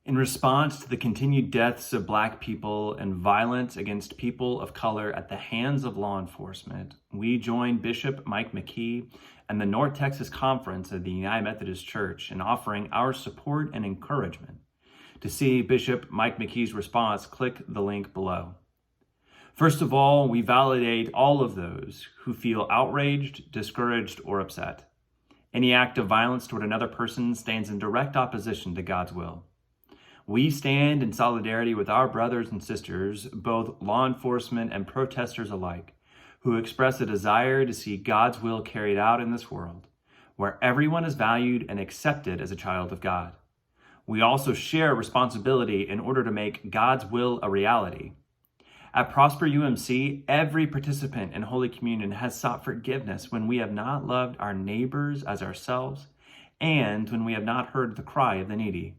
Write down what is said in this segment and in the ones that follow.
In response to the continued deaths of Black people and violence against people of color at the hands of law enforcement, we join Bishop Mike McKee and the North Texas Conference of the United Methodist Church in offering our support and encouragement. To see Bishop Mike McKee's response, click the link below. First of all, we validate all of those who feel outraged, discouraged, or upset. Any act of violence toward another person stands in direct opposition to God's will. We stand in solidarity with our brothers and sisters, both law enforcement and protesters alike, who express a desire to see God's will carried out in this world, where everyone is valued and accepted as a child of God. We also share responsibility in order to make God's will a reality. At Prosper UMC, every participant in Holy Communion has sought forgiveness when we have not loved our neighbors as ourselves and when we have not heard the cry of the needy.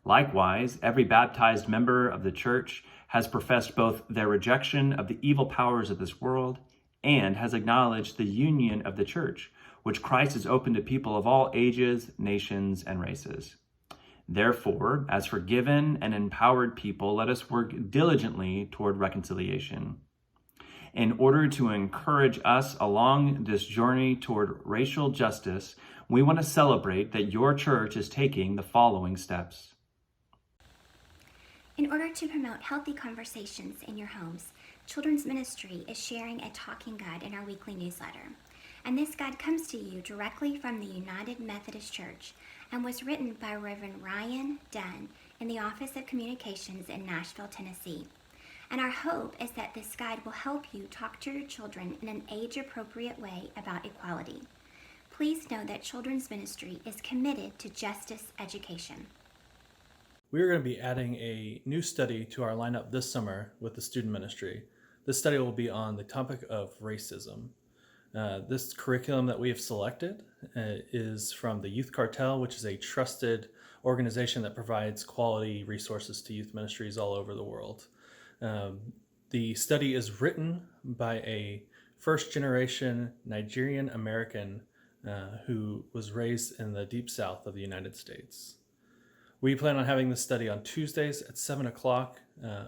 Likewise, every baptized member of the church has professed both their rejection of the evil powers of this world and has acknowledged the union of the church, which Christ has opened to people of all ages, nations, and races. Therefore, as forgiven and empowered people, let us work diligently toward reconciliation. In order to encourage us along this journey toward racial justice, we want to celebrate that your church is taking the following steps. In order to promote healthy conversations in your homes, Children's Ministry is sharing a talking guide in our weekly newsletter. And this guide comes to you directly from the United Methodist Church and was written by Reverend Ryan Dunn in the Office of Communications in Nashville, Tennessee. And our hope is that this guide will help you talk to your children in an age-appropriate way about equality. Please know that Children's Ministry is committed to justice education. We are going to be adding a new study to our lineup this summer with the student ministry. This study will be on the topic of racism. This curriculum that we have selected is from the Youth Cartel, which is a trusted organization that provides quality resources to youth ministries all over the world. The study is written by a first-generation Nigerian American who was raised in the deep south of the United States. We plan on having this study on Tuesdays at 7 o'clock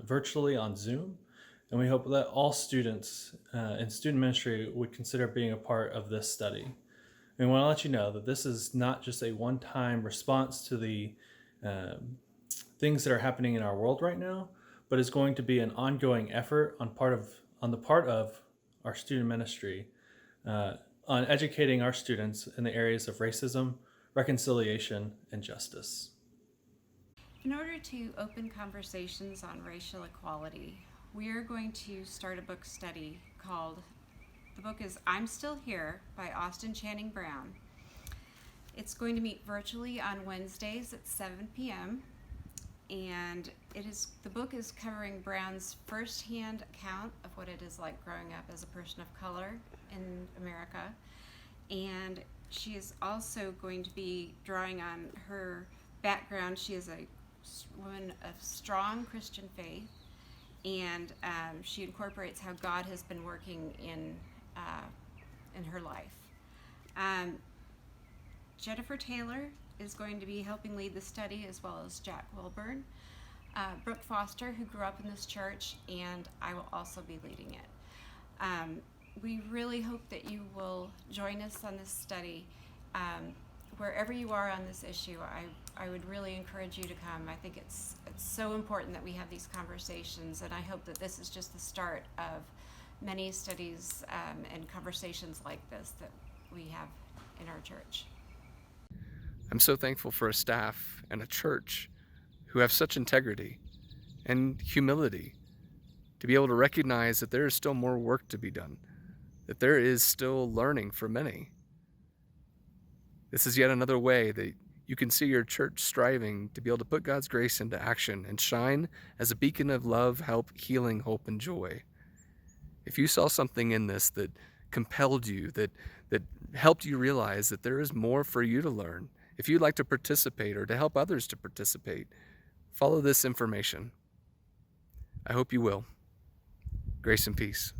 virtually on Zoom, and we hope that all students in student ministry would consider being a part of this study. We want to let you know that this is not just a one-time response to the things that are happening in our world right now, but is going to be an ongoing effort on the part of our student ministry on educating our students in the areas of racism, reconciliation, and justice. In order to open conversations on racial equality, we are going to start a book study called, the book is I'm Still Here by Austin Channing Brown. It's going to meet virtually on Wednesdays at 7 p.m. and the book is covering Brown's firsthand account of what it is like growing up as a person of color in America, and she is also going to be drawing on her background. She is a woman of strong Christian faith, and she incorporates how God has been working in her life. Jennifer Taylor is going to be helping lead the study, as well as Jack Wilburn. Brooke Foster, who grew up in this church, and I will also be leading it. We really hope that you will join us on this study. Wherever you are on this issue, I would really encourage you to come. I think it's so important that we have these conversations, and I hope that this is just the start of many studies and conversations like this that we have in our church. I'm so thankful for a staff and a church who have such integrity and humility to be able to recognize that there is still more work to be done, that there is still learning for many. This is yet another way that you can see your church striving to be able to put God's grace into action and shine as a beacon of love, help, healing, hope, and joy. If you saw something in this that compelled you, that helped you realize that there is more for you to learn, if you'd like to participate or to help others to participate, follow this information. I hope you will. Grace and peace.